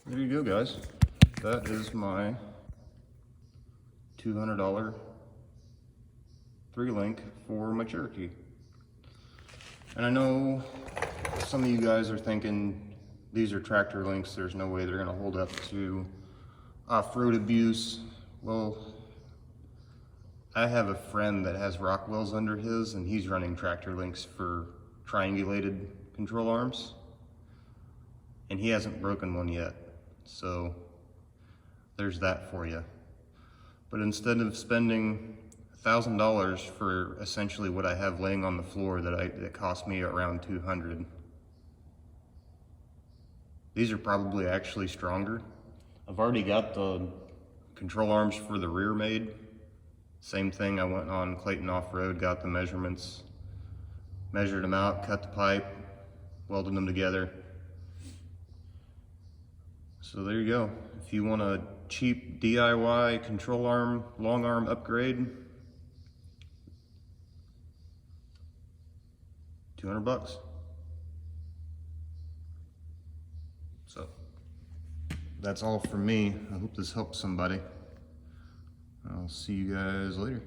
There you go, guys. That is my $200 3-link for my Cherokee. And I know some of you guys are thinking these are tractor links, there's no way they're gonna hold up to off-road abuse. Well, I have a friend that has Rockwells under his, and he's running tractor links for triangulated control arms, and he hasn't broken one yet. So there's that for you. But instead of spending $1,000 for essentially what I have laying on the floor that cost me around $200, these are probably actually stronger. I've already got the control arms for the rear made. Same thing, I went on Clayton Off-Road, got the measurements, measured them out, cut the pipe, welded them together. So there you go. If you want a cheap DIY control arm, long arm upgrade, $200. So that's all from me. I hope this helps somebody. I'll see you guys later.